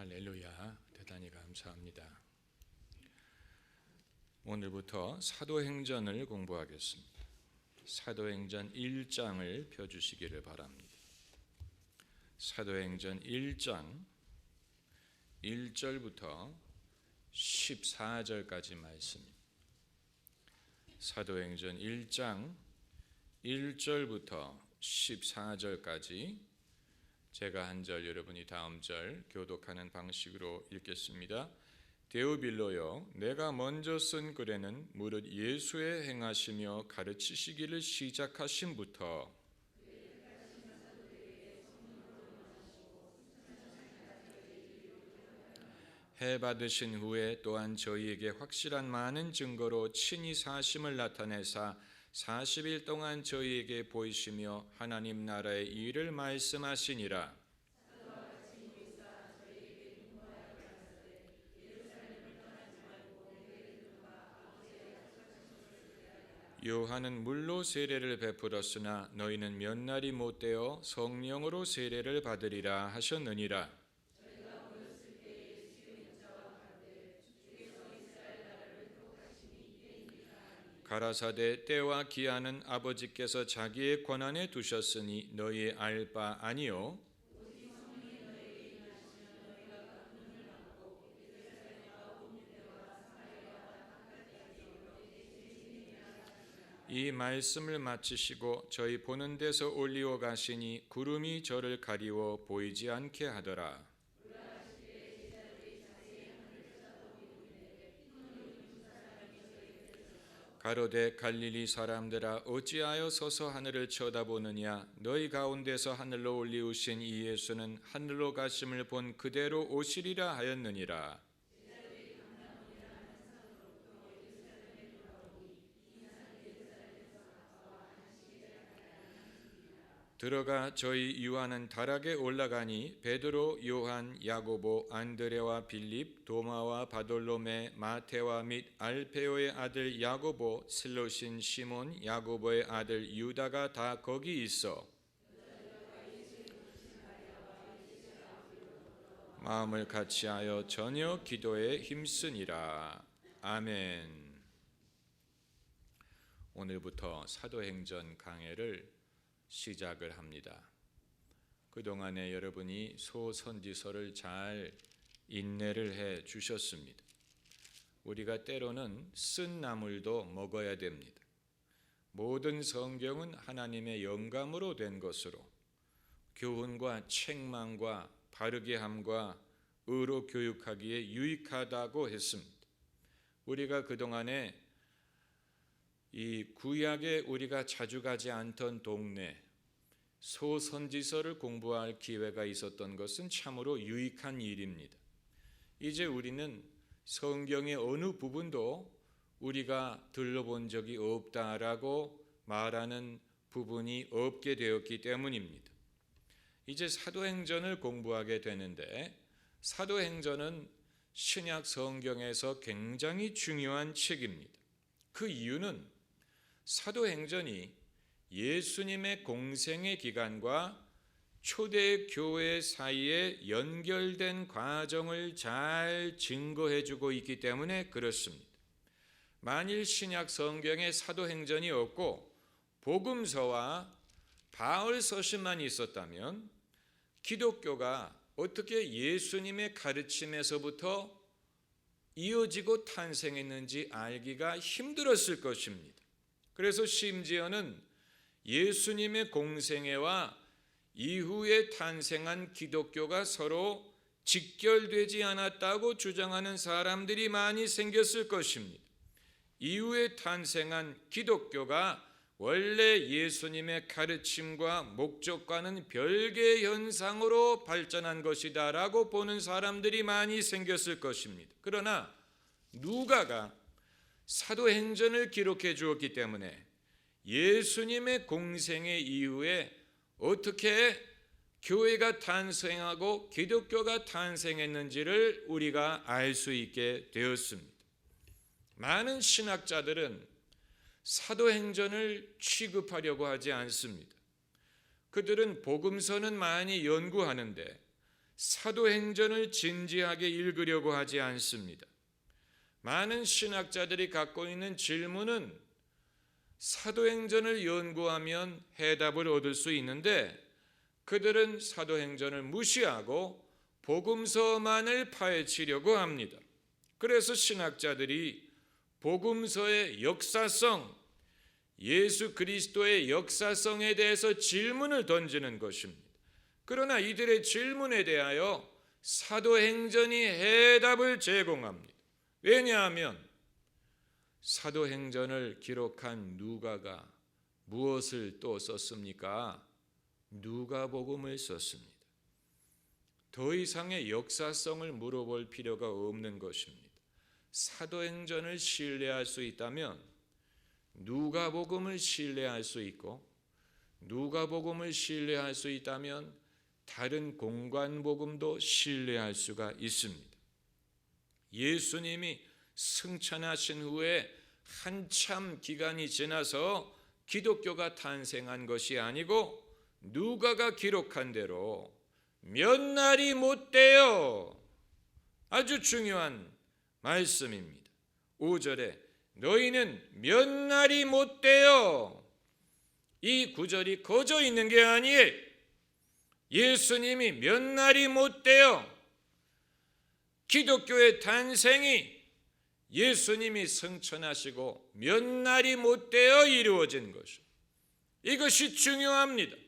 할렐루야, 대단히 감사합니다. 오늘부터 사도행전을 공부하겠습니다. 사도행전 1장을 펴주시기를 바랍니다. 사도행전 1장 1절부터 14절까지 말씀입니다. 사도행전 1장 1절부터 14절까지 제가 한 절, 여러분이 다음 절 교독하는 방식으로 읽겠습니다. 데오빌로여, 내가 먼저 쓴 글에는 무릇 예수의 행하시며 가르치시기를 시작하심부터 해 받으신 후에 또한 저희에게 확실한 많은 증거로 친히 사심을 나타내사 40일 동안 저희에게 보이시며 하나님 나라의 일을 말씀하시니라. 요한은 물로 세례를 베풀었으나 너희는 몇 날이 못되어 성령으로 세례를 받으리라 하셨느니라. 가라사대 때와 기한은 아버지께서 자기의 권한에 두셨으니 너희 알 바 아니요. 이 말씀을 마치시고 저희 보는 데서 올리어 가시니 구름이 저를 가리워 보이지 않게 하더라. 가로되 갈릴리 사람들아 어찌하여 서서 하늘을 쳐다보느냐. 너희 가운데서 하늘로 올리우신 이 예수는 하늘로 가심을 본 그대로 오시리라 하였느니라. 들어가 저희 유하는 다락에 올라가니 베드로, 요한, 야고보, 안드레와 빌립, 도마와 바돌로메, 마테와 및 알페오의 아들 야고보, 슬로신 시몬, 야고보의 아들 유다가 다 거기 있어 마음을 같이하여 전혀 기도에 힘쓰니라. 아멘. 오늘부터 사도행전 강해를 시작을 합니다. 그동안에 여러분이 소선지서를 잘 인내를 해 주셨습니다. 우리가 때로는 쓴 나물도 먹어야 됩니다. 모든 성경은 하나님의 영감으로 된 것으로 교훈과 책망과 바르게 함과 의로 교육하기에 유익하다고 했습니다. 우리가 그동안에 이 구약에 우리가 자주 가지 않던 동네 소선지서를 공부할 기회가 있었던 것은 참으로 유익한 일입니다. 이제 우리는 성경의 어느 부분도 우리가 들러본 적이 없다라고 말하는 부분이 없게 되었기 때문입니다. 이제 사도행전을 공부하게 되는데 사도행전은 신약 성경에서 굉장히 중요한 책입니다. 그 이유는 사도행전이 예수님의 공생의 기간과 초대 교회 사이에 연결된 과정을 잘 증거해주고 있기 때문에 그렇습니다. 만일 신약 성경에 사도행전이 없고 복음서와 바울서신만 있었다면 기독교가 어떻게 예수님의 가르침에서부터 이어지고 탄생했는지 알기가 힘들었을 것입니다. 그래서 심지어는 예수님의 공생애와 이후에 탄생한 기독교가 서로 직결되지 않았다고 주장하는 사람들이 많이 생겼을 것입니다. 이후에 탄생한 기독교가 원래 예수님의 가르침과 목적과는 별개의 현상으로 발전한 것이다라고 보는 사람들이 많이 생겼을 것입니다. 그러나 누가가 사도행전을 기록해 주었기 때문에 예수님의 공생애 이후에 어떻게 교회가 탄생하고 기독교가 탄생했는지를 우리가 알 수 있게 되었습니다. 많은 신학자들은 사도행전을 취급하려고 하지 않습니다. 그들은 복음서는 많이 연구하는데 사도행전을 진지하게 읽으려고 하지 않습니다. 많은 신학자들이 갖고 있는 질문은 사도행전을 연구하면 해답을 얻을 수 있는데 그들은 사도행전을 무시하고 복음서만을 파헤치려고 합니다. 그래서 신학자들이 복음서의 역사성, 예수 그리스도의 역사성에 대해서 질문을 던지는 것입니다. 그러나 이들의 질문에 대하여 사도행전이 해답을 제공합니다. 왜냐하면 사도행전을 기록한 누가가 무엇을 또 썼습니까? 누가복음을 썼습니다. 더 이상의 역사성을 물어볼 필요가 없는 것입니다. 사도행전을 신뢰할 수 있다면 누가복음을 신뢰할 수 있고, 누가복음을 신뢰할 수 있다면 다른 공관복음도 신뢰할 수가 있습니다. 예수님이 승천하신 후에 한참 기간이 지나서 기독교가 탄생한 것이 아니고 누가가 기록한 대로 몇 날이 못 돼요. 아주 중요한 말씀입니다. 5절에 너희는 몇 날이 못 돼요. 이 구절이 거저 있는 게 아니에요. 예수님이 몇 날이 못 돼요. 기독교의 탄생이 예수님이 승천하시고 몇 날이 못 되어 이루어진 것입니다. 이것이 중요합니다.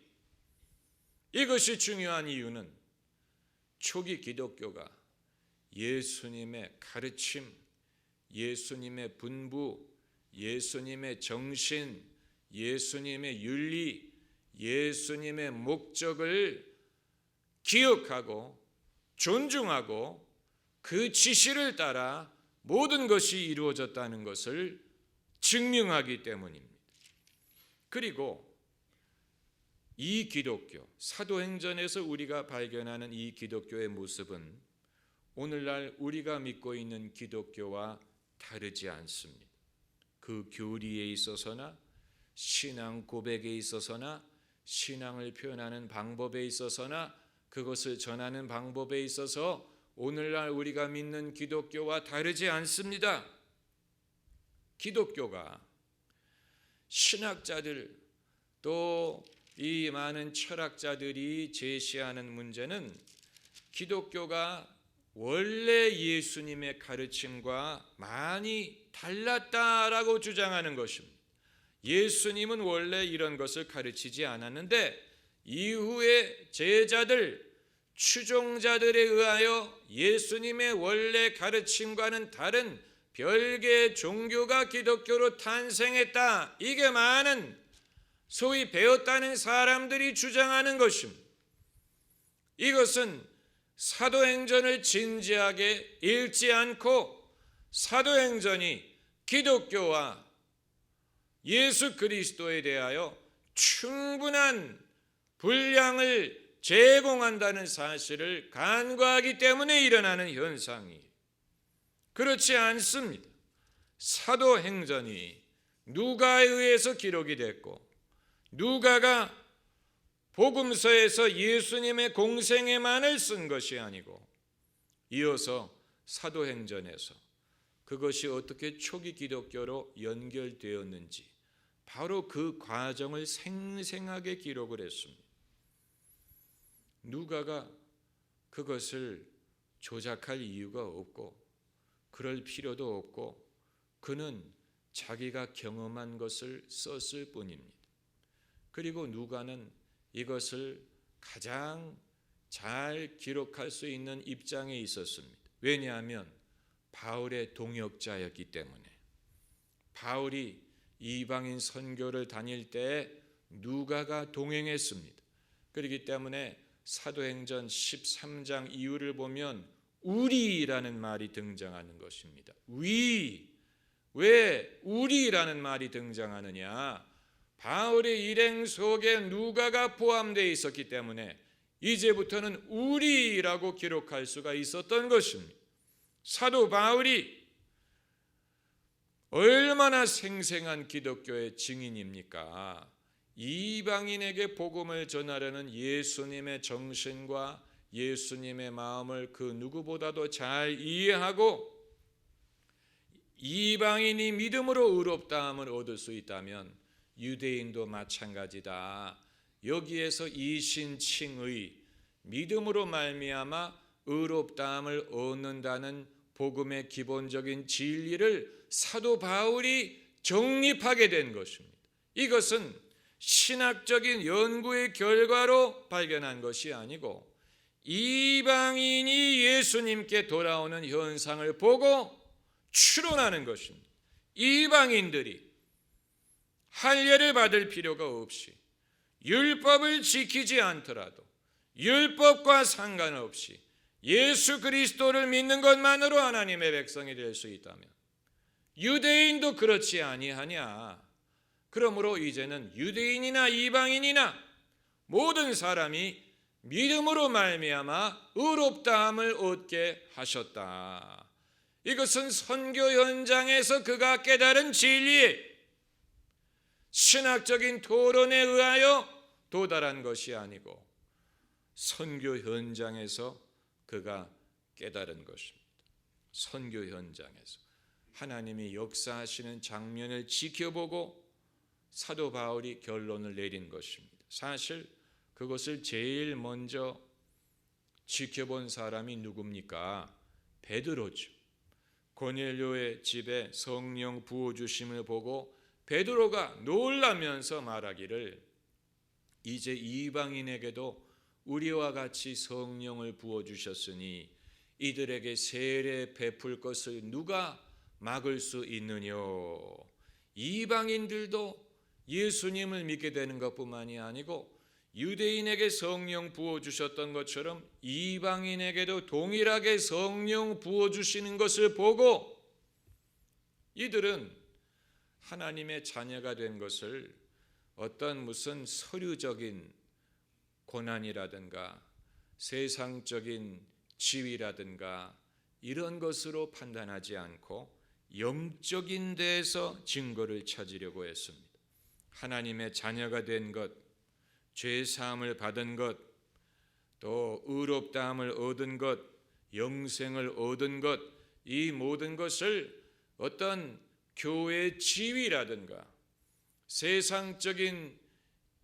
이것이 중요한 이유는 초기 기독교가 예수님의 가르침, 예수님의 분부, 예수님의 정신, 예수님의 윤리, 예수님의 목적을 기억하고 존중하고 그 지시를 따라 모든 것이 이루어졌다는 것을 증명하기 때문입니다. 그리고 이 기독교, 사도행전에서 우리가 발견하는 이 기독교의 모습은 오늘날 우리가 믿고 있는 기독교와 다르지 않습니다. 그 교리에 있어서나 신앙 고백에 있어서나 신앙을 표현하는 방법에 있어서나 그것을 전하는 방법에 있어서 오늘날 우리가 믿는 기독교와 다르지 않습니다. 기독교가 신학자들 또 이 많은 철학자들이 제시하는 문제는 기독교가 원래 예수님의 가르침과 많이 달랐다라고 주장하는 것입니다. 예수님은 원래 이런 것을 가르치지 않았는데 이후에 제자들, 추종자들에 의하여 예수님의 원래 가르침과는 다른 별개의 종교가 기독교로 탄생했다. 이게 많은 소위 배웠다는 사람들이 주장하는 것입니다. 이것은 사도행전을 진지하게 읽지 않고 사도행전이 기독교와 예수 그리스도에 대하여 충분한 분량을 제공한다는 사실을 간과하기 때문에 일어나는 현상이에요. 그렇지 않습니다. 사도행전이 누가에 의해서 기록이 됐고 누가가 복음서에서 예수님의 공생애만을 쓴 것이 아니고 이어서 사도행전에서 그것이 어떻게 초기 기독교로 연결되었는지 바로 그 과정을 생생하게 기록을 했습니다. 누가가 그것을 조작할 이유가 없고 그럴 필요도 없고 그는 자기가 경험한 것을 썼을 뿐입니다. 그리고 누가는 이것을 가장 잘 기록할 수 있는 입장에 있었습니다. 왜냐하면 바울의 동역자였기 때문에 바울이 이방인 선교를 다닐 때 누가가 동행했습니다. 그렇기 때문에 사도행전 13장 이후를 보면 우리라는 말이 등장하는 것입니다. 왜 우리라는 말이 등장하느냐? 바울의 일행 속에 누가가 포함되어 있었기 때문에 이제부터는 우리라고 기록할 수가 있었던 것입니다. 사도 바울이 얼마나 생생한 기독교의 증인입니까? 이방인에게 복음을 전하려는 예수님의 정신과 예수님의 마음을 그 누구보다도 잘 이해하고 이방인이 믿음으로 의롭다함을 얻을 수 있다면 유대인도 마찬가지다. 여기에서 이신칭의 믿음으로 말미암아 의롭다함을 얻는다는 복음의 기본적인 진리를 사도 바울이 정립하게 된 것입니다. 이것은 신학적인 연구의 결과로 발견한 것이 아니고 이방인이 예수님께 돌아오는 현상을 보고 추론하는 것입니다. 이방인들이 할례를 받을 필요가 없이 율법을 지키지 않더라도 율법과 상관없이 예수 그리스도를 믿는 것만으로 하나님의 백성이 될 수 있다면 유대인도 그렇지 아니하냐. 그러므로 이제는 유대인이나 이방인이나 모든 사람이 믿음으로 말미암아 의롭다함을 얻게 하셨다. 이것은 선교 현장에서 그가 깨달은 진리, 신학적인 토론에 의하여 도달한 것이 아니고 선교 현장에서 그가 깨달은 것입니다. 선교 현장에서 하나님이 역사하시는 장면을 지켜보고 사도 바울이 결론을 내린 것입니다. 사실 그것을 제일 먼저 지켜본 사람이 누굽니까? 베드로죠. 고넬료의 집에 성령 부어주심을 보고 베드로가 놀라면서 말하기를 이제 이방인에게도 우리와 같이 성령을 부어주셨으니 이들에게 세례 베풀 것을 누가 막을 수 있느냐. 이방인들도 예수님을 믿게 되는 것뿐만이 아니고 유대인에게 성령 부어주셨던 것처럼 이방인에게도 동일하게 성령 부어주시는 것을 보고 이들은 하나님의 자녀가 된 것을 어떤 무슨 서류적인 고난이라든가 세상적인 지위라든가 이런 것으로 판단하지 않고 영적인 데에서 증거를 찾으려고 했습니다. 하나님의 자녀가 된 것, 죄 사함을 받은 것, 또 의롭다함을 얻은 것, 영생을 얻은 것, 이 모든 것을 어떤 교회의 지위라든가 세상적인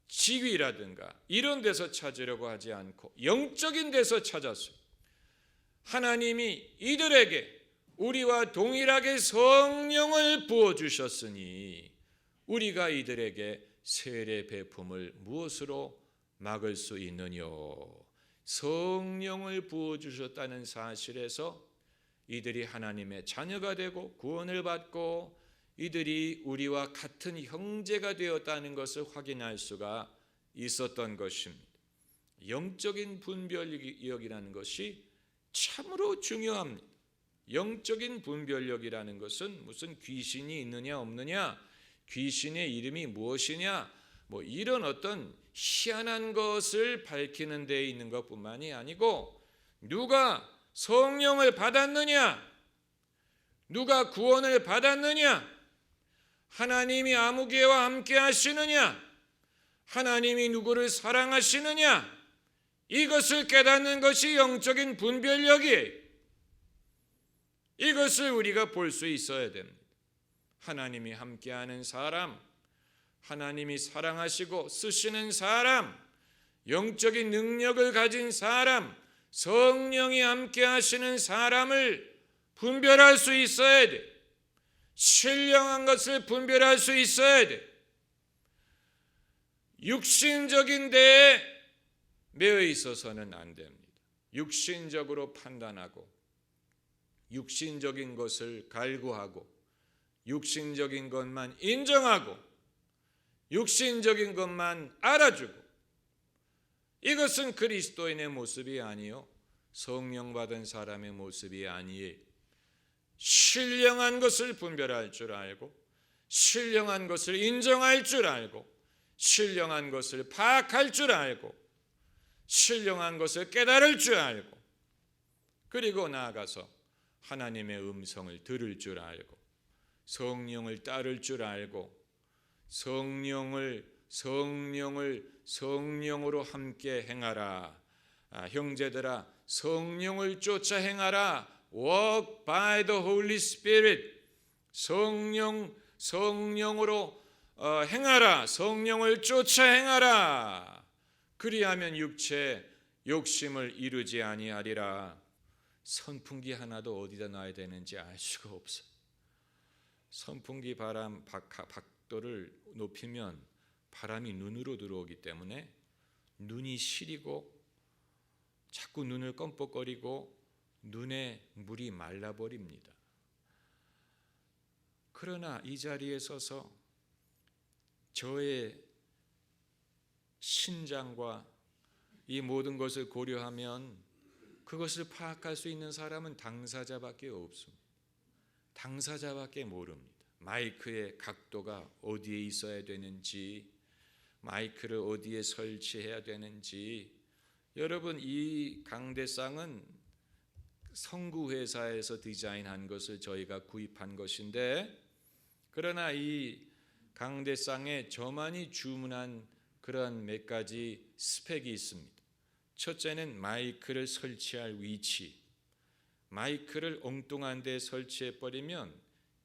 지위라든가 이런 데서 찾으려고 하지 않고 영적인 데서 찾았어요. 하나님이 이들에게 우리와 동일하게 성령을 부어주셨으니 우리가 이들에게 세례 베품을 무엇으로 막을 수 있느냐. 성령을 부어주셨다는 사실에서 이들이 하나님의 자녀가 되고 구원을 받고 이들이 우리와 같은 형제가 되었다는 것을 확인할 수가 있었던 것입니다. 영적인 분별력이라는 것이 참으로 중요합니다. 영적인 분별력이라는 것은 무슨 귀신이 있느냐 없느냐, 귀신의 이름이 무엇이냐, 이런 어떤 희한한 것을 밝히는 데에 있는 것뿐만이 아니고 누가 성령을 받았느냐, 누가 구원을 받았느냐, 하나님이 아무개와 함께 하시느냐, 하나님이 누구를 사랑하시느냐, 이것을 깨닫는 것이 영적인 분별력이에요. 이것을 우리가 볼 수 있어야 됩니다. 하나님이 함께하는 사람, 하나님이 사랑하시고 쓰시는 사람, 영적인 능력을 가진 사람, 성령이 함께하시는 사람을 분별할 수 있어야 돼. 신령한 것을 분별할 수 있어야 돼. 육신적인 데에 매여 있어서는 안 됩니다. 육신적으로 판단하고 육신적인 것을 갈구하고 육신적인 것만 인정하고 육신적인 것만 알아주고 이것은 그리스도인의 모습이 아니요 성령 받은 사람의 모습이 아니에요. 신령한 것을 분별할 줄 알고 신령한 것을 인정할 줄 알고 신령한 것을 파악할 줄 알고 신령한 것을 깨달을 줄 알고 그리고 나아가서 하나님의 음성을 들을 줄 알고 성령을 따를 줄 알고 성령으로 함께 행하라. 형제들아 성령을 쫓아 행하라. Walk by the Holy Spirit. 성령으로 행하라. 성령을 쫓아 행하라. 그리하면 육체 욕심을 이루지 아니하리라. 선풍기 하나도 어디다 놔야 되는지 알 수가 없어. 선풍기 바람 각도를 높이면 바람이 눈으로 들어오기 때문에 눈이 시리고 자꾸 눈을 껌뻑거리고 눈에 물이 말라버립니다. 그러나 이 자리에 서서 저의 신장과 이 모든 것을 고려하면 그것을 파악할 수 있는 사람은 당사자밖에 없습니다. 당사자밖에 모릅니다. 마이크의 각도가 어디에 있어야 되는지, 마이크를 어디에 설치해야 되는지. 여러분, 이 강대상은 성구회사에서 디자인한 것을 저희가 구입한 것인데, 그러나 이 강대상에 저만이 주문한 그런 몇 가지 스펙이 있습니다. 첫째는 마이크를 설치할 위치. 마이크를 엉뚱한 데 설치해버리면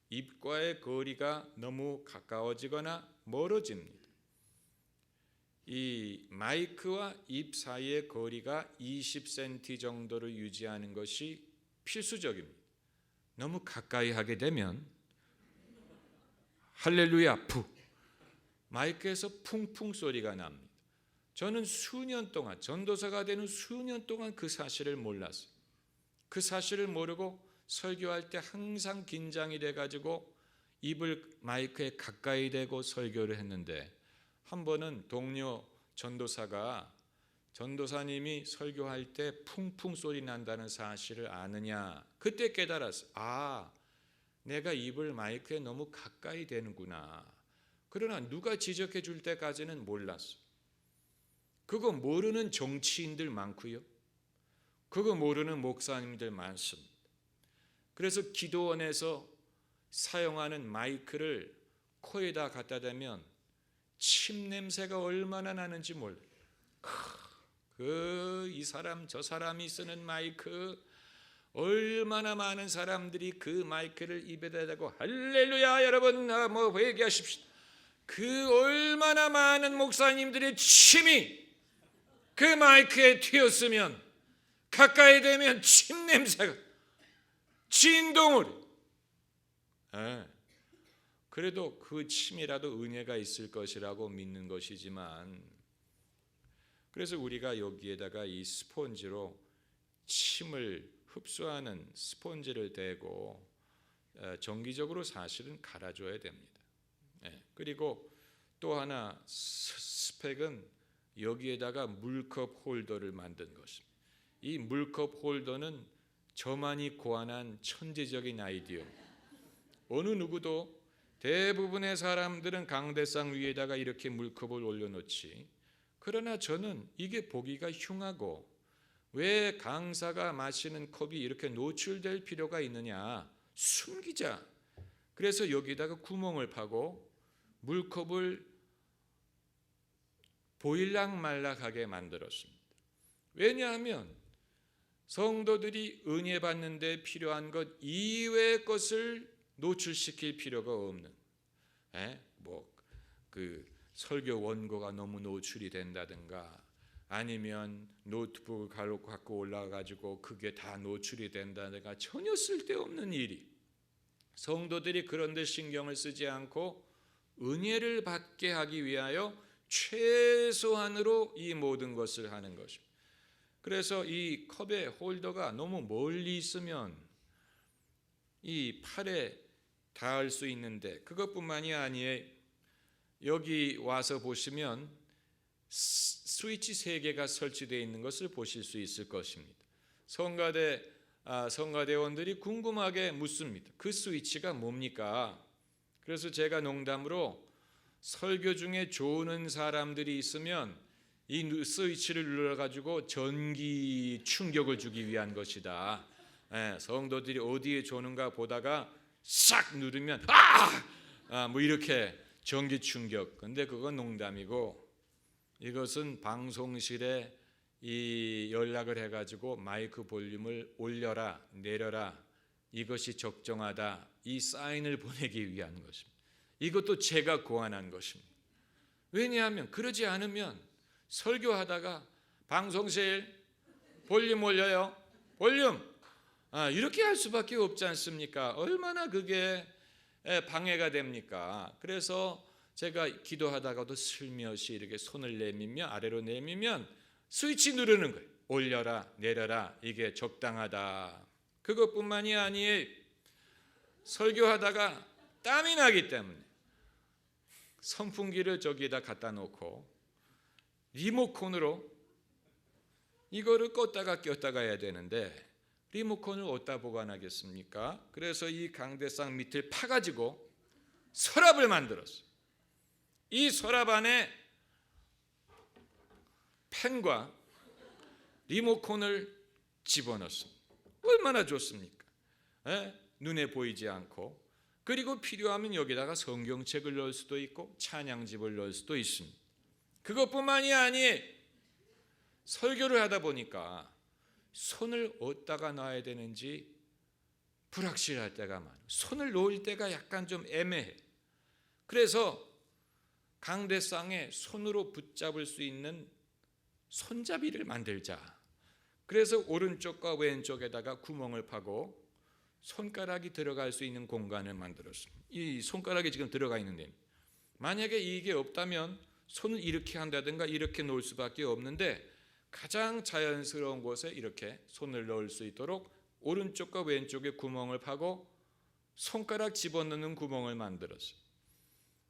입과의 거리가 너무 가까워지거나 멀어집니다. 이 마이크와 입 사이의 거리가 20cm 정도를 유지하는 것이 필수적입니다. 너무 가까이 하게 되면 할렐루야 푸 마이크에서 풍풍 소리가 납니다. 저는 수년 동안, 전도사가 되는 수년 동안 그 사실을 몰랐어요. 그 사실을 모르고 설교할 때 항상 긴장이 돼가지고 입을 마이크에 가까이 대고 설교를 했는데, 한 번은 동료 전도사님이 설교할 때 풍풍 소리 난다는 사실을 아느냐, 그때 깨달았어요. 내가 입을 마이크에 너무 가까이 대는구나. 그러나 누가 지적해 줄 때까지는 몰랐어요. 그거 모르는 정치인들 많고요, 그거 모르는 목사님들 많습니다. 그래서 기도원에서 사용하는 마이크를 코에다 갖다 대면 침 냄새가 얼마나 나는지 몰라요. 이 사람 저 사람이 쓰는 마이크, 얼마나 많은 사람들이 그 마이크를 입에다 대고 할렐루야 여러분 회개하십시오. 그 얼마나 많은 목사님들의 침이 그 마이크에 튀었으면 가까이 되면 침 냄새가 진동을. 그래도 그 침이라도 은혜가 있을 것이라고 믿는 것이지만, 그래서 우리가 여기에다가 이 스폰지로 침을 흡수하는 스폰지를 대고 정기적으로 사실은 갈아줘야 됩니다. 그리고 또 하나 스펙은 여기에다가 물컵 홀더를 만든 것입니다. 이 물컵 홀더는 저만이 고안한 천재적인 아이디어. 어느 누구도, 대부분의 사람들은 강대상 위에다가 이렇게 물컵을 올려놓지, 그러나 저는 이게 보기가 흉하고 왜 강사가 마시는 컵이 이렇게 노출될 필요가 있느냐, 숨기자. 그래서 여기다가 구멍을 파고 물컵을 보일락말락하게 만들었습니다. 왜냐하면 성도들이 은혜 받는 데 필요한 것 이외의 것을 노출시킬 필요가 없는, 그 설교 원고가 너무 노출이 된다든가, 아니면 노트북을 갖고 올라가지고 그게 다 노출이 된다든가, 전혀 쓸데없는 일이, 성도들이 그런 데 신경을 쓰지 않고 은혜를 받게 하기 위하여 최소한으로 이 모든 것을 하는 것입니다. 그래서 이 컵의 홀더가 너무 멀리 있으면 이 팔에 닿을 수 있는데, 그것뿐만이 아니에요. 여기 와서 보시면 스위치 3개가 설치되어 있는 것을 보실 수 있을 것입니다. 성가대원들이 궁금하게 묻습니다. 그 스위치가 뭡니까? 그래서 제가 농담으로 설교 중에 조는 사람들이 있으면 이 스위치를 눌러가지고 전기 충격을 주기 위한 것이다. 성도들이 어디에 조는가 보다가 싹 누르면 이렇게 전기 충격. 근데 그건 농담이고, 이것은 방송실에 이 연락을 해가지고 마이크 볼륨을 올려라 내려라, 이것이 적정하다, 이 사인을 보내기 위한 것입니다. 이것도 제가 고안한 것입니다. 왜냐하면 그러지 않으면 설교하다가 방송실 볼륨 올려요, 볼륨, 이렇게 할 수밖에 없지 않습니까? 얼마나 그게 방해가 됩니까? 그래서 제가 기도하다가도 슬며시 이렇게 손을 내밀며 아래로 내밀면 스위치 누르는 거예요. 올려라 내려라, 이게 적당하다. 그것뿐만이 아니에요. 설교하다가 땀이 나기 때문에 선풍기를 저기에다 갖다 놓고 리모컨으로 이거를 껐다가 꼈다가 해야 되는데 리모컨을 어디다 보관하겠습니까? 그래서 이 강대상 밑을 파가지고 서랍을 만들었어요. 이 서랍 안에 펜과 리모컨을 집어넣습니다. 얼마나 좋습니까? 눈에 보이지 않고, 그리고 필요하면 여기다가 성경책을 넣을 수도 있고 찬양집을 넣을 수도 있습니다. 그것뿐만이 아니에요. 설교를 하다 보니까 손을 어디다가 놔야 되는지 불확실할 때가 많아요. 손을 놓을 때가 약간 좀 애매해. 그래서 강대상에 손으로 붙잡을 수 있는 손잡이를 만들자. 그래서 오른쪽과 왼쪽에다가 구멍을 파고 손가락이 들어갈 수 있는 공간을 만들었습니다. 이 손가락이 지금 들어가 있는데 만약에 이게 없다면 손을 이렇게 한다든가 이렇게 놓을 수밖에 없는데, 가장 자연스러운 곳에 이렇게 손을 넣을 수 있도록 오른쪽과 왼쪽에 구멍을 파고 손가락 집어넣는 구멍을 만들었어요.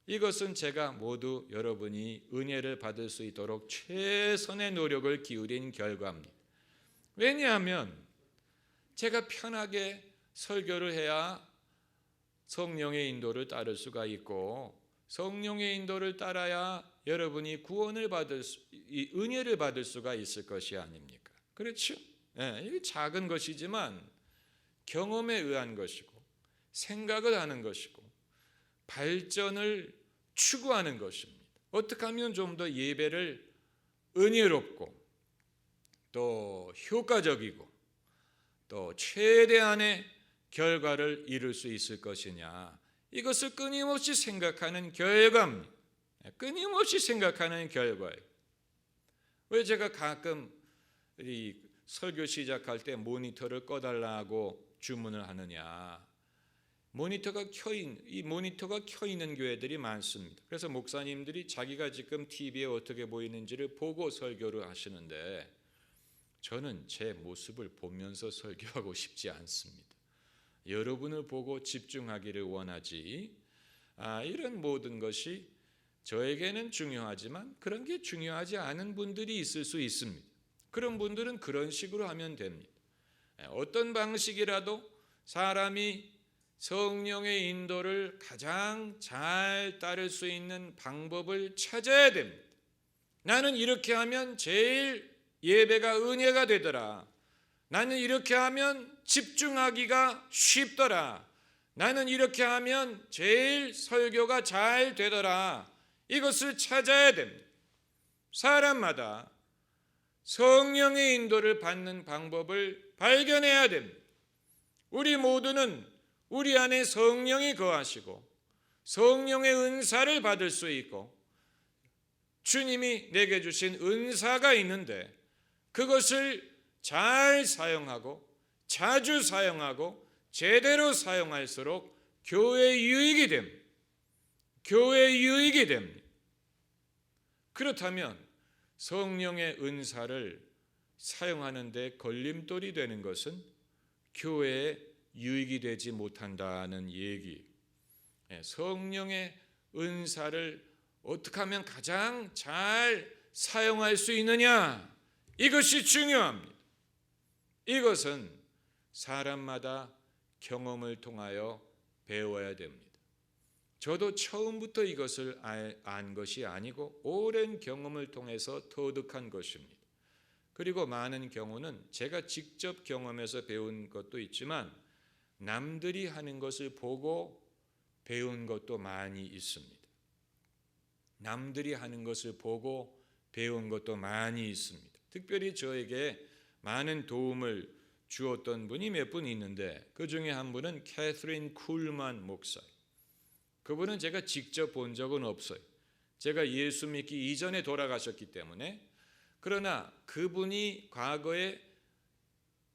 이것은 제가 모두 여러분이 은혜를 받을 수 있도록 최선의 노력을 기울인 결과입니다. 왜냐하면 제가 편하게 설교를 해야 성령의 인도를 따를 수가 있고, 성령의 인도를 따라야 여러분이 구원을 받을 이 은혜를 받을 수가 있을 것이 아닙니까? 그렇죠? 이게 작은 것이지만 경험에 의한 것이고 생각을 하는 것이고 발전을 추구하는 것입니다. 어떻게 하면 좀 더 예배를 은혜롭고 또 효과적이고 또 최대한의 결과를 이룰 수 있을 것이냐, 이것을 끊임없이 생각하는 결과입니다. 끊임없이 생각하는 결과예요. 왜 제가 가끔 이 설교 시작할 때 모니터를 꺼달라고 주문을 하느냐, 모니터가 켜 있는 교회들이 많습니다. 그래서 목사님들이 자기가 지금 TV에 어떻게 보이는지를 보고 설교를 하시는데, 저는 제 모습을 보면서 설교하고 싶지 않습니다. 여러분을 보고 집중하기를 원하지, 이런 모든 것이 저에게는 중요하지만 그런 게 중요하지 않은 분들이 있을 수 있습니다. 그런 분들은 그런 식으로 하면 됩니다. 어떤 방식이라도 사람이 성령의 인도를 가장 잘 따를 수 있는 방법을 찾아야 됩니다. 나는 이렇게 하면 제일 예배가 은혜가 되더라. 나는 이렇게 하면 집중하기가 쉽더라. 나는 이렇게 하면 제일 설교가 잘 되더라. 이것을 찾아야 됩니다. 사람마다 성령의 인도를 받는 방법을 발견해야 됩니다. 우리 모두는 우리 안에 성령이 거하시고 성령의 은사를 받을 수 있고 주님이 내게 주신 은사가 있는데, 그것을 잘 사용하고 자주 사용하고 제대로 사용할수록 교회의 유익이 됩니다. 교회의 유익이 됩니다. 그렇다면 성령의 은사를 사용하는 데 걸림돌이 되는 것은 교회에 유익이 되지 못한다는 얘기. 성령의 은사를 어떻게 하면 가장 잘 사용할 수 있느냐, 이것이 중요합니다. 이것은 사람마다 경험을 통하여 배워야 됩니다. 저도 처음부터 이것을 안 것이 아니고 오랜 경험을 통해서 터득한 것입니다. 그리고 많은 경우는 제가 직접 경험해서 배운 것도 있지만 남들이 하는 것을 보고 배운 것도 많이 있습니다. 남들이 하는 것을 보고 배운 것도 많이 있습니다. 특별히 저에게 많은 도움을 주었던 분이 몇 분 있는데 그 중에 한 분은 캐서린 쿨만 목사. 그분은 제가 직접 본 적은 없어요. 제가 예수 믿기 이전에 돌아가셨기 때문에. 그러나 그분이 과거에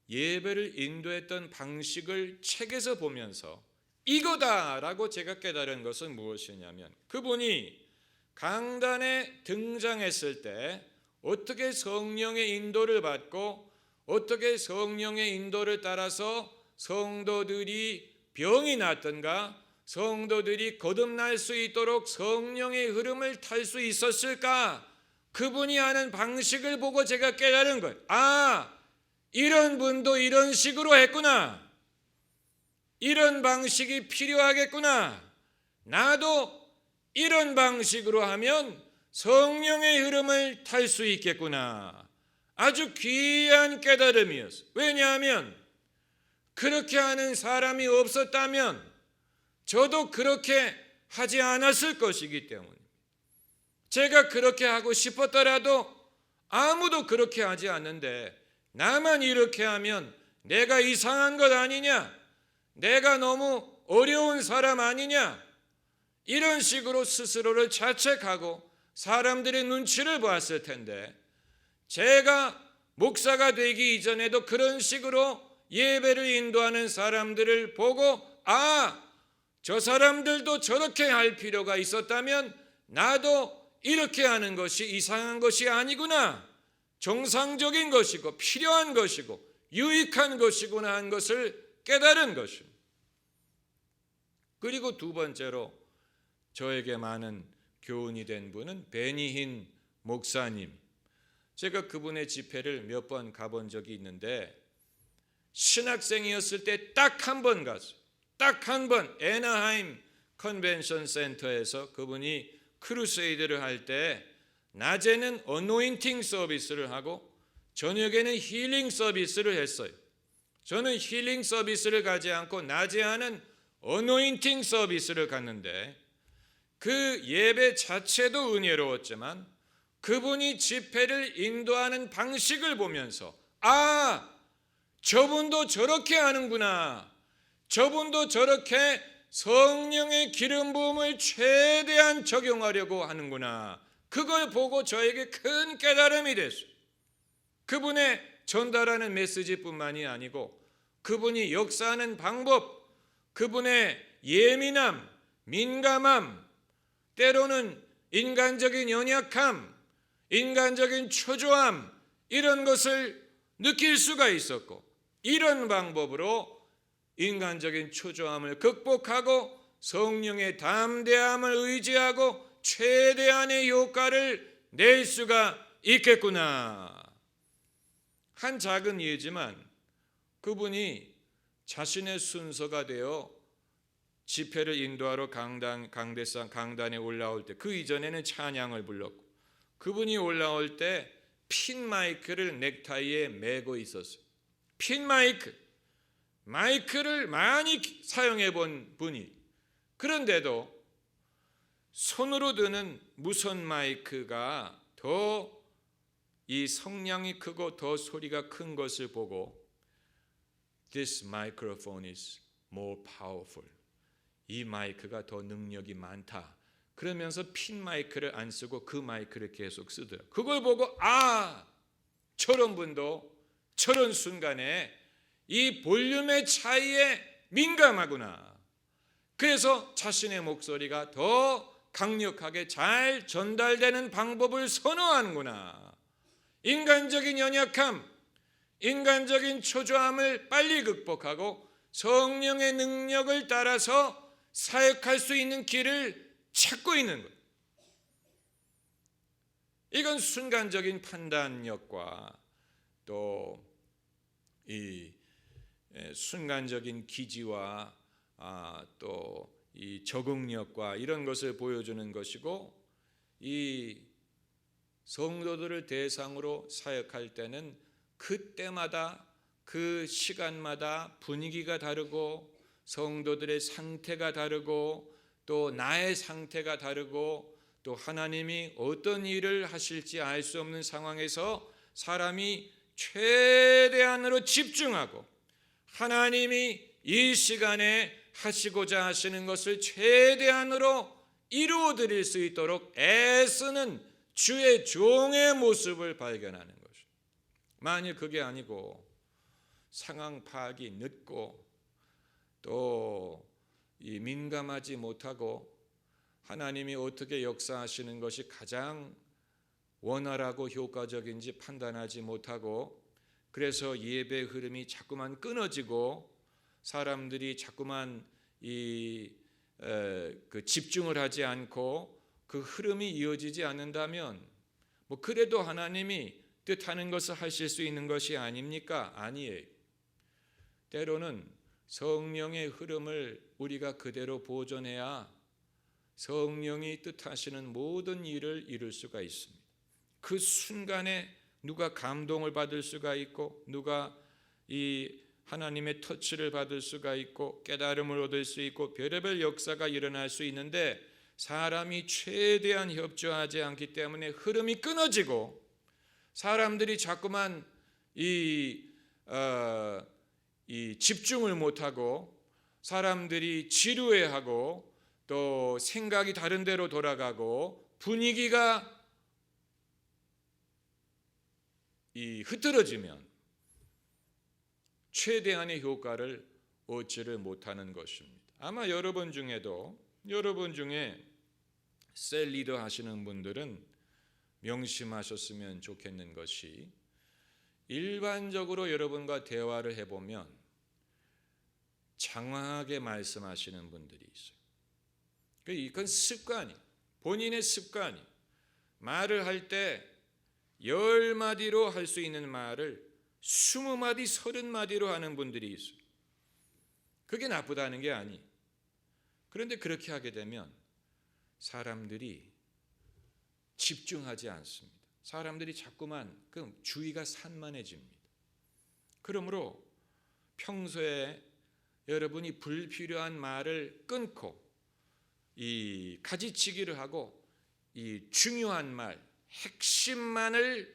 예배를 인도했던 방식을 책에서 보면서 이거다라고 제가 깨달은 것은 무엇이냐면, 그분이 강단에 등장했을 때 어떻게 성령의 인도를 받고 어떻게 성령의 인도를 따라서 성도들이 병이 났던가, 성도들이 거듭날 수 있도록 성령의 흐름을 탈 수 있었을까, 그분이 하는 방식을 보고 제가 깨달은 거예요. 아, 이런 분도 이런 식으로 했구나. 이런 방식이 필요하겠구나. 나도 이런 방식으로 하면 성령의 흐름을 탈 수 있겠구나. 아주 귀한 깨달음이었어요. 왜냐하면 그렇게 하는 사람이 없었다면 저도 그렇게 하지 않았을 것이기 때문에. 제가 그렇게 하고 싶었더라도 아무도 그렇게 하지 않는데 나만 이렇게 하면 내가 이상한 것 아니냐, 내가 너무 어려운 사람 아니냐, 이런 식으로 스스로를 자책하고 사람들의 눈치를 보았을 텐데, 제가 목사가 되기 이전에도 그런 식으로 예배를 인도하는 사람들을 보고 아, 저 사람들도 저렇게 할 필요가 있었다면 나도 이렇게 하는 것이 이상한 것이 아니구나, 정상적인 것이고 필요한 것이고 유익한 것이구나 하는 것을 깨달은 것입니다. 그리고 두 번째로 저에게 많은 교훈이 된 분은 베니힌 목사님. 제가 그분의 집회를 몇 번 가본 적이 있는데 신학생이었을 때 딱 한 번 갔어요. 딱 한 번 애나하임 컨벤션 센터에서 그분이 크루세이드를 할 때 낮에는 어노인팅 서비스를 하고 저녁에는 힐링 서비스를 했어요. 저는 힐링 서비스를 가지 않고 낮에 하는 어노인팅 서비스를 갔는데 그 예배 자체도 은혜로웠지만 그분이 집회를 인도하는 방식을 보면서 아, 저분도 저렇게 하는구나, 저분도 저렇게 성령의 기름 부음을 최대한 적용하려고 하는구나, 그걸 보고 저에게 큰 깨달음이 됐어요. 그분의 전달하는 메시지뿐만이 아니고 그분이 역사하는 방법, 그분의 예민함, 민감함, 때로는 인간적인 연약함, 인간적인 초조함, 이런 것을 느낄 수가 있었고, 이런 방법으로 인간적인 초조함을 극복하고 성령의 담대함을 의지하고 최대한의 효과를 낼 수가 있겠구나. 한 작은 예지만 그분이 자신의 순서가 되어 집회를 인도하러 강단에 올라올 때, 그 이전에는 찬양을 불렀고, 그분이 올라올 때 핀 마이크를 넥타이에 메고 있었어요. 핀 마이크를 많이 사용해 본 분이, 그런데도 손으로 드는 무선 마이크가 더 이 성량이 크고 더 소리가 큰 것을 보고 This microphone is more powerful. 이 마이크가 더 능력이 많다. 그러면서 핀 마이크를 안 쓰고 그 마이크를 계속 쓰더라고요. 그걸 보고 아, 저런 분도 저런 순간에 이 볼륨의 차이에 민감하구나. 그래서 자신의 목소리가 더 강력하게 잘 전달되는 방법을 선호하는구나. 인간적인 연약함, 인간적인 초조함을 빨리 극복하고 성령의 능력을 따라서 사역할 수 있는 길을 찾고 있는 것. 이건 순간적인 판단력과 또 이 순간적인 기지와 또 이 적응력과 이런 것을 보여주는 것이고, 이 성도들을 대상으로 사역할 때는 그때마다 그 시간마다 분위기가 다르고 성도들의 상태가 다르고 또 나의 상태가 다르고 또 하나님이 어떤 일을 하실지 알 수 없는 상황에서 사람이 최대한으로 집중하고 하나님이 이 시간에 하시고자 하시는 것을 최대한으로 이루어 드릴 수 있도록 애쓰는 주의 종의 모습을 발견하는 것입니다. 만일 그게 아니고 상황 파악이 늦고 또 민감하지 못하고 하나님이 어떻게 역사하시는 것이 가장 원활하고 효과적인지 판단하지 못하고 그래서 예배 흐름이 자꾸만 끊어지고 사람들이 자꾸만 집중을 하지 않고 그 흐름이 이어지지 않는다면 그래도 하나님이 뜻하는 것을 하실 수 있는 것이 아닙니까? 아니에요. 때로는 성령의 흐름을 우리가 그대로 보존해야 성령이 뜻하시는 모든 일을 이룰 수가 있습니다. 그 순간에 누가 감동을 받을 수가 있고 누가 이 하나님의 터치를 받을 수가 있고 깨달음을 얻을 수 있고 별의별 역사가 일어날 수 있는데 사람이 최대한 협조하지 않기 때문에 흐름이 끊어지고 사람들이 자꾸만 이 집중을 못하고 사람들이 지루해하고 또 생각이 다른 데로 돌아가고 분위기가 흐트러지면 최대한의 효과를 얻지를 못하는 것입니다. 아마 여러분 중에 셀 리더 하시는 분들은 명심하셨으면 좋겠는 것이 일반적으로 여러분과 대화를 해보면 장황하게 말씀하시는 분들이 있어요. 이건 습관이, 본인의 습관이 말을 할 때 10마디로 할 수 있는 말을 20마디, 30마디로 하는 분들이 있어요. 그게 나쁘다는 게 아니. 그런데 그렇게 하게 되면 사람들이 집중하지 않습니다. 사람들이 자꾸만 주의가 산만해집니다. 그러므로 평소에 여러분이 불필요한 말을 끊고 이 가지치기를 하고 이 중요한 말, 핵심만을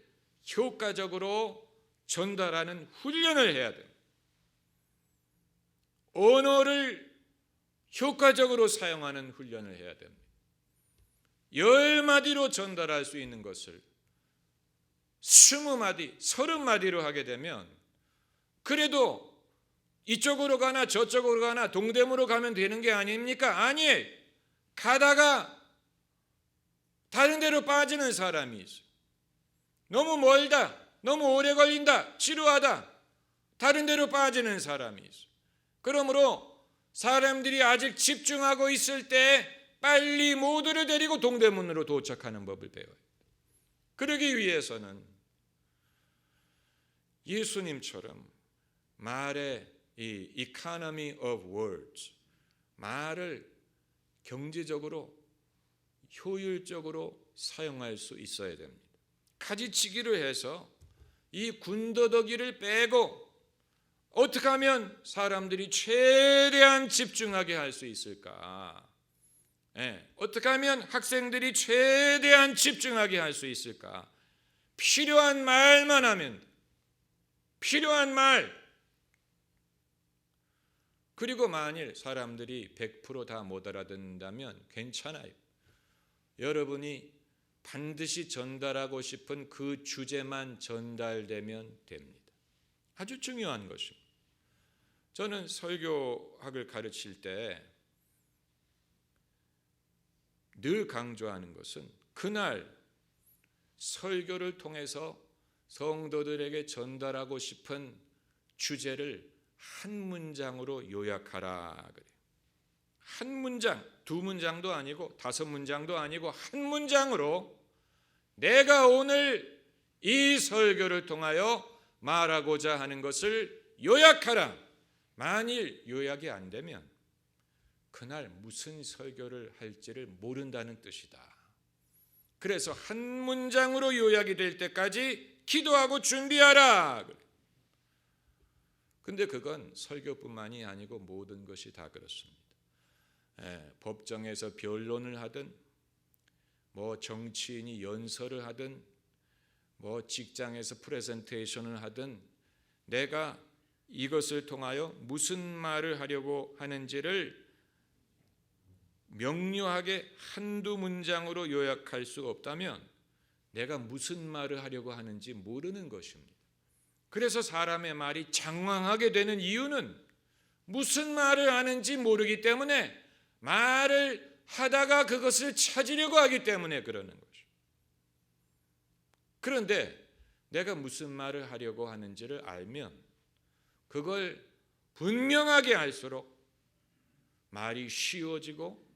효과적으로 전달하는 훈련을 해야 됩니다. 언어를 효과적으로 사용하는 훈련을 해야 됩니다. 10마디로 전달할 수 있는 것을 20마디, 30마디로 하게 되면 그래도 이쪽으로 가나 저쪽으로 가나 동대문으로 가면 되는 게 아닙니까? 아니에요. 가다가 다른 데로 빠지는 사람이 있어요. 너무 멀다, 너무 오래 걸린다, 지루하다, 다른 데로 빠지는 사람이 있어요. 그러므로 사람들이 아직 집중하고 있을 때 빨리 모두를 데리고 동대문으로 도착하는 법을 배워요. 그러기 위해서는 예수님처럼 말의 이 economy of words, 말을 경제적으로 효율적으로 사용할 수 있어야 됩니다. 가지치기를 해서 이 군더더기를 빼고 어떻게 하면 사람들이 최대한 집중하게 할 수 있을까? 어떻게 하면 학생들이 최대한 집중하게 할 수 있을까? 필요한 말만 하면, 필요한 말. 그리고 만일 사람들이 100% 다 못 알아듣는다면 괜찮아요. 여러분이 반드시 전달하고 싶은 그 주제만 전달되면 됩니다. 아주 중요한 것입니다. 저는 설교학을 가르칠 때 늘 강조하는 것은 그날 설교를 통해서 성도들에게 전달하고 싶은 주제를 한 문장으로 요약하라 그래요. 한 문장, 두 문장도 아니고 다섯 문장도 아니고 한 문장으로 내가 오늘 이 설교를 통하여 말하고자 하는 것을 요약하라. 만일 요약이 안 되면 그날 무슨 설교를 할지를 모른다는 뜻이다. 그래서 한 문장으로 요약이 될 때까지 기도하고 준비하라. 근데 그건 설교뿐만이 아니고 모든 것이 다 그렇습니다. 법정에서 변론을 하든 정치인이 연설을 하든 뭐 직장에서 프레젠테이션을 하든 내가 이것을 통하여 무슨 말을 하려고 하는지를 명료하게 한두 문장으로 요약할 수 없다면 내가 무슨 말을 하려고 하는지 모르는 것입니다. 그래서 사람의 말이 장황하게 되는 이유는 무슨 말을 하는지 모르기 때문에 말을 하다가 그것을 찾으려고 하기 때문에 그러는 거죠. 그런데 내가 무슨 말을 하려고 하는지를 알면 그걸 분명하게 알수록 말이 쉬워지고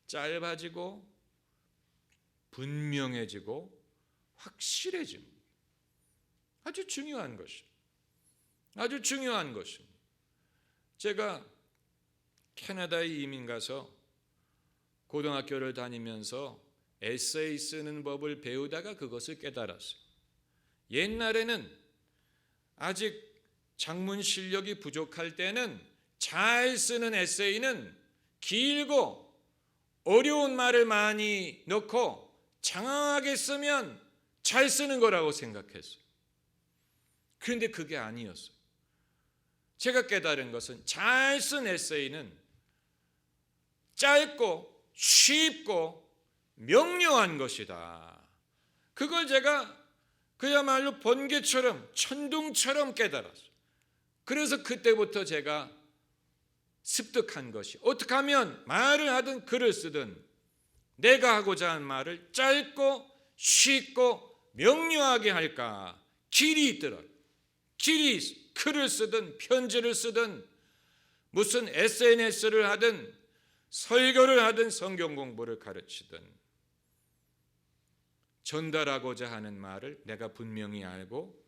짧아지고 분명해지고 확실해집니다. 아주 중요한 것입니다. 아주 중요한 것입니다. 제가 캐나다에 이민 가서 고등학교를 다니면서 에세이 쓰는 법을 배우다가 그것을 깨달았어요. 옛날에는 아직 작문 실력이 부족할 때는 잘 쓰는 에세이는 길고 어려운 말을 많이 넣고 장황하게 쓰면 잘 쓰는 거라고 생각했어요. 그런데 그게 아니었어요. 제가 깨달은 것은 잘 쓴 에세이는 짧고 쉽고 명료한 것이다. 그걸 제가 그야말로 번개처럼 천둥처럼 깨달았어요. 그래서 그때부터 제가 습득한 것이 어떻게 하면 말을 하든 글을 쓰든 내가 하고자 하는 말을 짧고 쉽고 명료하게 할까? 길이 있더라고요. 길이 있어요. 글을 쓰든 편지를 쓰든 무슨 SNS를 하든 설교를 하든 성경 공부를 가르치든 전달하고자 하는 말을 내가 분명히 알고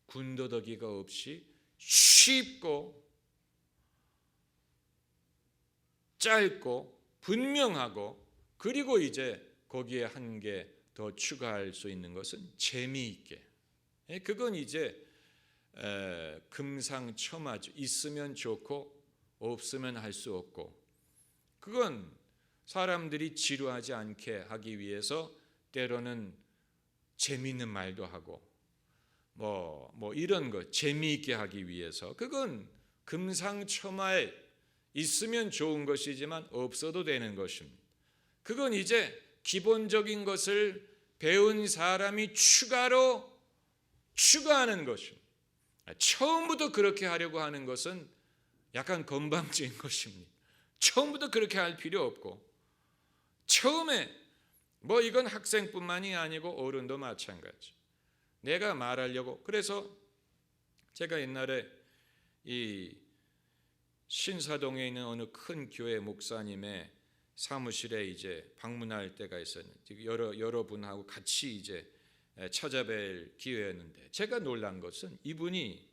군더더기가 없이 쉽고 짧고 분명하고 그리고 이제 거기에 한 개 더 추가할 수 있는 것은 재미있게. 그건 이제 금상첨화죠. 있으면 좋고 없으면 할 수 없고 그건 사람들이 지루하지 않게 하기 위해서 때로는 재미있는 말도 하고 뭐 이런 거 재미있게 하기 위해서 그건 금상첨화에 있으면 좋은 것이지만 없어도 되는 것입니다. 그건 이제 기본적인 것을 배운 사람이 추가하는 것입니다. 처음부터 그렇게 하려고 하는 것은 약간 건방진 것입니다. 처음부터 그렇게 할 필요 없고 처음에 뭐 이건 학생뿐만이 아니고 어른도 마찬가지. 내가 말하려고 그래서 제가 옛날에 이 신사동에 있는 어느 큰 교회 목사님의 사무실에 이제 방문할 때가 있었는데 여러분하고 같이 이제 찾아뵐 기회였는데 제가 놀란 것은 이분이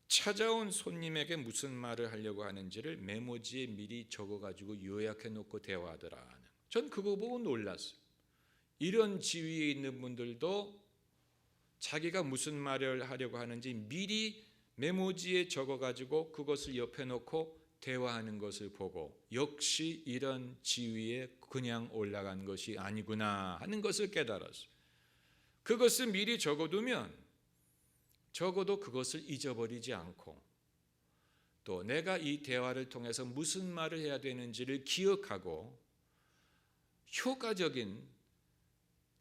찾아온 손님에게 무슨 말을 하려고 하는지를 메모지에 미리 적어가지고 요약해 놓고 대화하더라. 전 그거 보고 놀랐어요. 이런 지위에 있는 분들도 자기가 무슨 말을 하려고 하는지 미리 메모지에 적어가지고 그것을 옆에 놓고 대화하는 것을 보고 역시 이런 지위에 그냥 올라간 것이 아니구나 하는 것을 깨달았어요. 그것을 미리 적어두면 적어도 그것을 잊어버리지 않고 또 내가 이 대화를 통해서 무슨 말을 해야 되는지를 기억하고 효과적인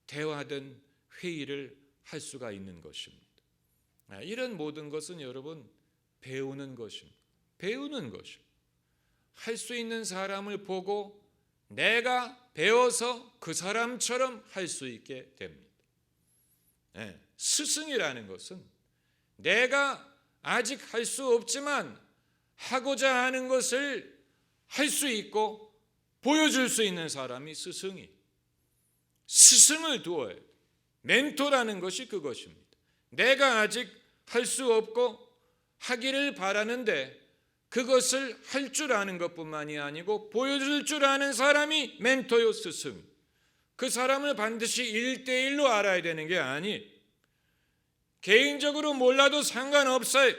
대화든 회의를 할 수가 있는 것입니다. 이런 모든 것은 여러분 배우는 것입니다. 배우는 것입니다. 할 수 있는 사람을 보고 내가 배워서 그 사람처럼 할 수 있게 됩니다. 스승이라는 것은 내가 아직 할 수 없지만 하고자 하는 것을 할 수 있고 보여줄 수 있는 사람이 스승을 두어야 돼요. 멘토라는 것이 그것입니다. 내가 아직 할 수 없고 하기를 바라는데 그것을 할 줄 아는 것뿐만이 아니고 보여줄 줄 아는 사람이 멘토요 스승. 그 사람을 반드시 1대1로 알아야 되는 게 아니 개인적으로 몰라도 상관없어요.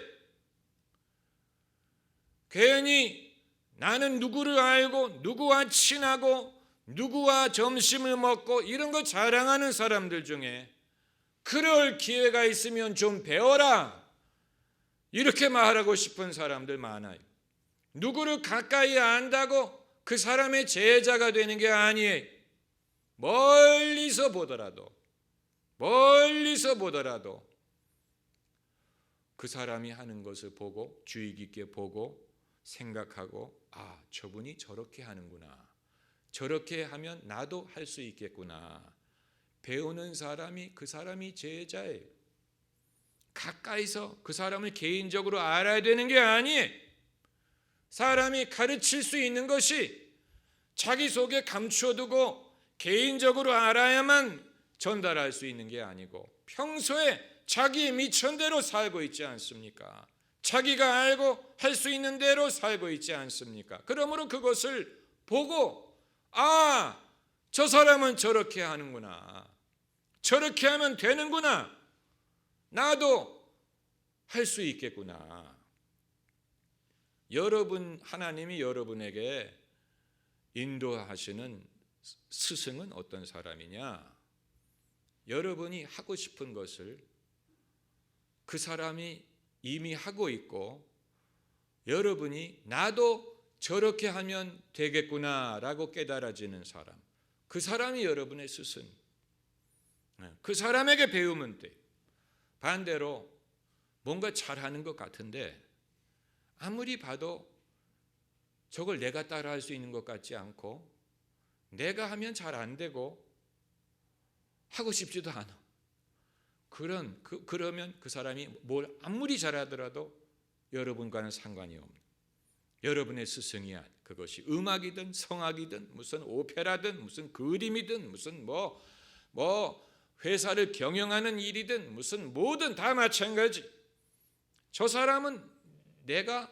괜히 나는 누구를 알고 누구와 친하고 누구와 점심을 먹고 이런 거 자랑하는 사람들 중에 그럴 기회가 있으면 좀 배워라. 이렇게 말하고 싶은 사람들 많아요. 누구를 가까이 안다고 그 사람의 제자가 되는 게 아니에요. 멀리서 보더라도 그 사람이 하는 것을 보고 주의 깊게 보고 생각하고, 아, 저분이 저렇게 하는구나. 저렇게 하면 나도 할 수 있겠구나. 배우는 사람이 그 사람이 제자예요. 가까이서 그 사람을 개인적으로 알아야 되는 게 아니에요. 사람이 가르칠 수 있는 것이 자기 속에 감추어두고 개인적으로 알아야만 전달할 수 있는 게 아니고, 평소에 자기의 미천대로 살고 있지 않습니까? 자기가 알고 할 수 있는 대로 살고 있지 않습니까? 그러므로 그것을 보고, 아, 저 사람은 저렇게 하는구나. 저렇게 하면 되는구나. 나도 할 수 있겠구나. 하나님이 여러분에게 인도하시는 스승은 어떤 사람이냐? 여러분이 하고 싶은 것을 그 사람이 이미 하고 있고, 여러분이 나도 저렇게 하면 되겠구나라고 깨달아지는 사람, 그 사람이 여러분의 스승. 그 사람에게 배우면 돼요. 반대로 뭔가 잘하는 것 같은데 아무리 봐도 저걸 내가 따라할 수 있는 것 같지 않고, 내가 하면 잘 안 되고 하고 싶지도 않아. 그러면 그 사람이 뭘 아무리 잘하더라도 여러분과는 상관이 없는, 여러분의 스승이 아닌, 그것이 음악이든 성악이든 무슨 오페라든 무슨 그림이든 무슨 뭐 회사를 경영하는 일이든 무슨 뭐든 다 마찬가지. 저 사람은 내가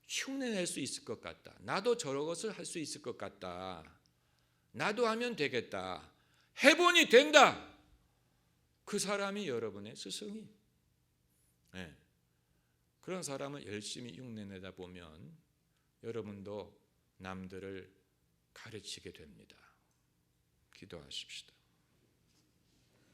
흉내낼 수 있을 것 같다. 나도 저런 것을 할 수 있을 것 같다. 나도 하면 되겠다. 해보니 된다. 그 사람이 여러분의 스승이. 네. 그런 사람을 열심히 흉내내다 보면 여러분도 남들을 가르치게 됩니다. 기도하십시다.